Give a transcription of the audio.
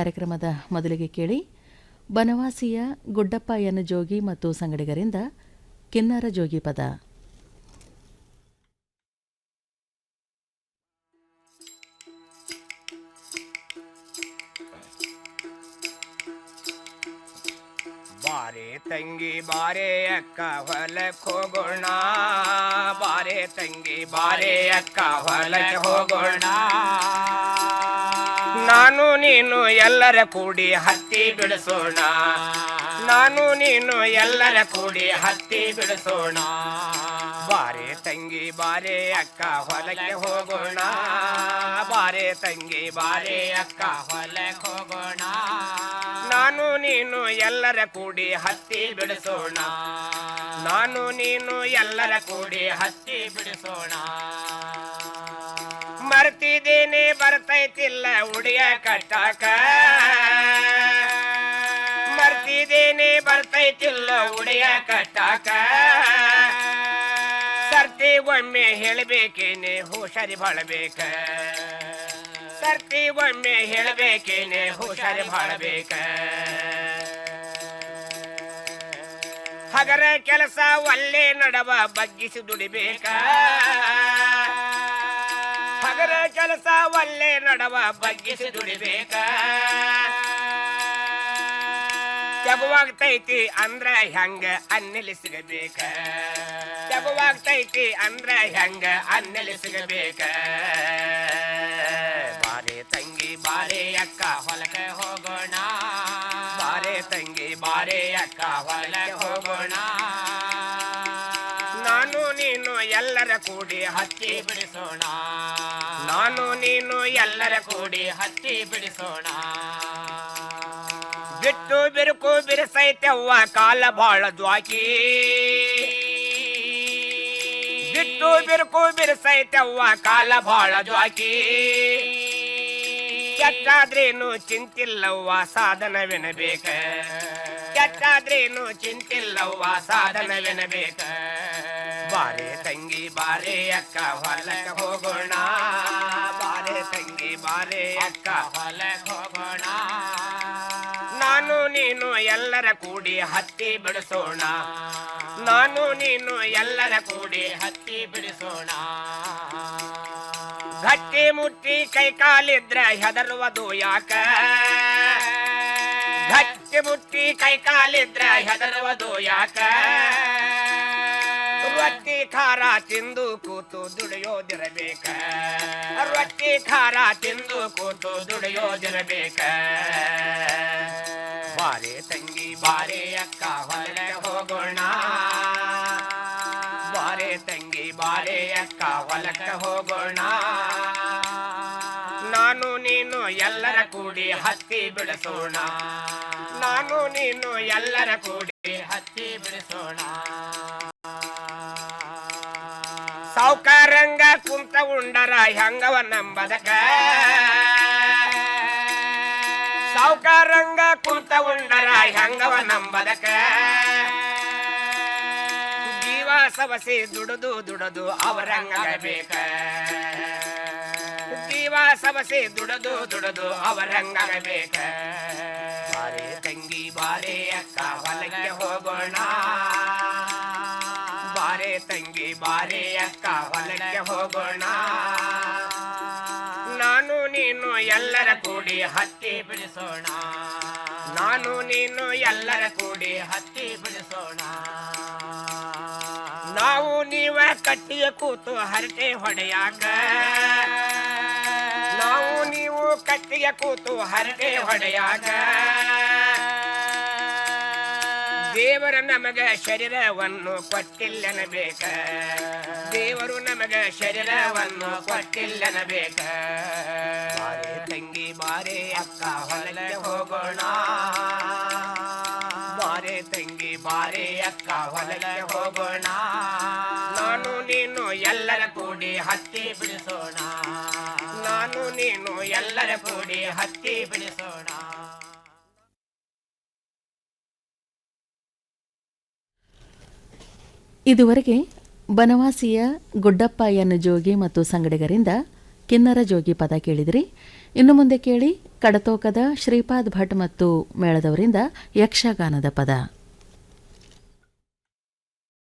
ಕಾರ್ಯಕ್ರಮದ ಮೊದಲಿಗೆ ಕೇಳಿ ಬನವಾಸಿಯ ಗುಡ್ಡಪ್ಪ ಎನ್ ಜೋಗಿ ಮತ್ತು ಸಂಗಡಿಗರಿಂದ ಕಿನ್ನರ ಜೋಗಿ ಪದ. ಬಾರೆ ತಂಗಿ ಬಾರೆ ಅಕ್ಕ ಹೊಲಕ್ಕೆ ಹೋಗೋಣ, ಬಾರೆ ತಂಗಿ ಬಾರೆ ಅಕ್ಕ ಹೊಲಕ್ಕೆ ಹೋಗೋಣ. ನಾನು ನೀನು ಎಲ್ಲರ ಕೂಡಿ ಹತ್ತಿ ಬಿಡಿಸೋಣ, ನಾನು ನೀನು ಎಲ್ಲರ ಕೂಡಿ ಹತ್ತಿ ಬಿಡಿಸೋಣ. ಬಾರೆ ತಂಗಿ ಬಾರೆ ಅಕ್ಕ ಹೊಲಕ್ಕೆ ಹೋಗೋಣ, ಬಾರೆ ತಂಗಿ ಬಾರೆ ಅಕ್ಕ ಹೊಲಕ್ಕೆ ಹೋಗೋಣ. ನಾನು ನೀನು ಎಲ್ಲರ ಕೂಡಿ ಹತ್ತಿ ಬಿಡಿಸೋಣ, ನಾನು ನೀನು ಎಲ್ಲರ ಕೂಡಿ ಹತ್ತಿ ಬಿಡಿಸೋಣ. ಮರ್ತಿದ್ದೇನೆ ಬರ್ತೈತಿಲ್ಲ ಉಡಿಯ ಕಟ್ಟಾಕ, ಮರ್ತಿದ್ದೇನೆ ಬರ್ತೈತಿಲ್ಲ ಉಡಿಯ ಕಟ್ಟಾಕ. ಸರ್ತಿ ಒಮ್ಮೆ ಹೇಳಬೇಕೇನೆ ಹುಷಾರಿ ಬಾಳಬೇಕ, ಸರ್ತಿ ಒಮ್ಮೆ ಹೇಳಬೇಕೇನೆ ಹುಷಾರಿ ಬಾಳಬೇಕ. ಹಗರ ಕೆಲಸ ಒಲ್ಲೆ ನಡವ ಬಗ್ಗಿಸಿ ದುಡಿಬೇಕ, ಹಗರ ಕೆಲಸ ಒಲ್ಲೆ ನಡವ ಬಗ್ಗಿಸಿ ದುಡಿಬೇಕ. ಜಗವಾಗ್ತೈತಿ ಅಂದ್ರ ಹೆಂಗ ಅನ್ನೆಲಿ ಸಿಗಬೇಕ, ಜಗವಾಗ್ತೈತಿ ಅಂದ್ರ ಹೆಂಗ ಅನ್ನೆಲಿ ಸಿಗಬೇಕ. ಬಾರೆ ತಂಗಿ ಬಾರೆ ಅಕ್ಕ ಹೊಲಕ್ಕೆ ಹೋಗೋಣ, ಬಾರೆ ತಂಗಿ ಬಾರೆ ಅಕ್ಕ ಹೊಲಕ್ಕೆ ಹೋಗೋಣ. ನಾನು ನೀನು ಎಲ್ಲರ ಕೂಡಿ ಹತ್ತಿ ಬಿಡಿಸೋಣ, ನಾನು ನೀನು ಎಲ್ಲರ ಕೂಡಿ ಹತ್ತಿ ಬಿಡಿಸೋಣ. ಬಿಟ್ಟು ಬಿರುಕು ಬಿರುಸೈತವ್ವ ಕಾಲ ಬಾಳ ದ್ವಾಕಿ, ಬಿಟ್ಟು ಬಿರುಕು ಬಿರುಸೈತವ್ವ ಕಾಲ ಬಾಳ ದ್ವಾಕಿ. ಕೆಟ್ಟಾದ್ರೇನು ಚಿಂತಿಲ್ಲವ್ವ ಸಾಧನವೆನಬೇಕ, ಕೆಟ್ಟಾದ್ರೇನು ಚಿಂತಿಲ್ಲವ್ವ ಸಾಧನವೆನಬೇಕ. ಬಾರೆ ತಂಗಿ ಬಾರೆ ಅಕ್ಕ ಹೊಲಕ್ಕೆ ಹೋಗೋಣ, ಬಾರೆ ತಂಗಿ ಬಾರೆ ಅಕ್ಕ ಹೊಲಕ್ಕೆ ಹೋಗೋಣ. ನಾನು ನೀನು ಎಲ್ಲರ ಕೂಡಿ ಹತ್ತಿ ಬಿಡಿಸೋಣ, ನಾನು ನೀನು ಎಲ್ಲರ ಕೂಡಿ ಹತ್ತಿ ಬಿಡಿಸೋಣ. ಗಟ್ಟಿ ಮುಟ್ಟಿ ಕೈ ಕಾಲಿದ್ರ ಹೆದರುವುದು ಯಾಕ, ಗಟ್ಟಿ ಮುಟ್ಟಿ ಕೈ ಕಾಲಿದ್ರ ಹೆದರುವುದು ಯಾಕ. ರೊಟ್ಟಿ ಖಾರ ತಿಂದು ಕೂತು ದುಡಿಯೋದಿರಬೇಕ, ರೊಟ್ಟಿ ಖಾರ ತಿಂದು ಕೂತು ದುಡಿಯೋದಿರಬೇಕ. ಬಾರೆ ತಂಗಿ ಬಾರೆ ಅಕ್ಕ ಹೊಲಕ್ಕೆ ಹೋಗೋಣ, ಬಾರೆ ತಂಗಿ ಬಾರೆ ಅಕ್ಕ ಹೊಲಕ್ಕೆ ಹೋಗೋಣ. ನಾನು ನೀನು ಎಲ್ಲರ ಕೂಡಿ ಹತ್ತಿ ಬಿಡಿಸೋಣ, ನಾನು ನೀನು ಎಲ್ಲರ ಕೂಡಿ ಹತ್ತಿ ಬಿಡಿಸೋಣ. ಸಾವುಕಾರಂಗ ಕುಂತ ಉಂಡರ ಹೆಂಗವ ನಂಬದಕ, ಸಾವುಕಾರಂಗ ಕುಂತ ಉಂಡರ ಹೆಂಗವ ನಂಬದಕ. ಜೀವ ಸವಸಿ ದುಡುದು ದುಡದು ಅವರಂಗಬೇಕ, ಜೀವ ಸವಸಿ ದುಡದು ದುಡದು ಅವರಂಗಬೇಕ. ಬಾರೆ ತಂಗಿ ಬಾರೆ ಅಕ್ಕ ಹೊಲಕ್ಕೆ ಹೋಗೋಣ, ಬಾರೆ ತಂಗಿ ಬಾರೆ ಅಕ್ಕ ಹೊಲಕ್ಕೆ ಹೋಗೋಣ. ನಾನು ನೀನು ಎಲ್ಲರ ಕೂಡಿ ಹತ್ತಿ ಬಿಡಿಸೋಣ, ನಾನು ನೀನು ಎಲ್ಲರ ಕೂಡಿ ಹತ್ತಿ ಬಿಡಿಸೋಣ. ನಾವು ನೀವ ಕಟ್ಟಿಯ ಕೂತು ಹರಟೆ ಹೊಡೆಯಾಕ, ನಾವು ನೀವು ಕಟ್ಟಿಯ ಕೂತು ಹರಟೆ ಹೊಡೆಯಾಕ. ದೇವರ ನಮಗ ಶರೀರವನ್ನು ಕೊಟ್ಟಿಲ್ಲನಬೇಕ, ದೇವರು ನಮಗ ಶರೀರವನ್ನು ಕೊಟ್ಟಿಲ್ಲನಬೇಕ. ಬಾರೆ ತಂಗಿ ಬಾರೆ ಅಕ್ಕ ಹೊಲಕ್ಕೆ ಹೋಗೋಣ, ಬಾರೆ ತಂಗಿ ಬಾರೆ ಅಕ್ಕ ಹೊಲಕ್ಕೆ ಹೋಗೋಣ. ನಾನು ನೀನು ಎಲ್ಲರ ಕೂಡಿ ಹತ್ತಿ ಬಿಡಿಸೋಣ, ನಾನು ನೀನು ಎಲ್ಲರ ಕೂಡಿ ಹತ್ತಿ ಬಿಡಿಸೋಣ. ಇದುವರೆಗೆ ಬನವಾಸಿಯ ಗುಡ್ಡಪ್ಪ ಎನ್ ಜೋಗಿ ಮತ್ತು ಸಂಗಡಿಗರಿಂದ ಕಿನ್ನರ ಜೋಗಿ ಪದ ಕೇಳಿದಿರಿ. ಇನ್ನು ಮುಂದೆ ಕೇಳಿ ಕಡತೋಕದ ಶ್ರೀಪಾದ್ ಭಟ್ ಮತ್ತು ಮೇಳದವರಿಂದ ಯಕ್ಷಗಾನದ ಪದ.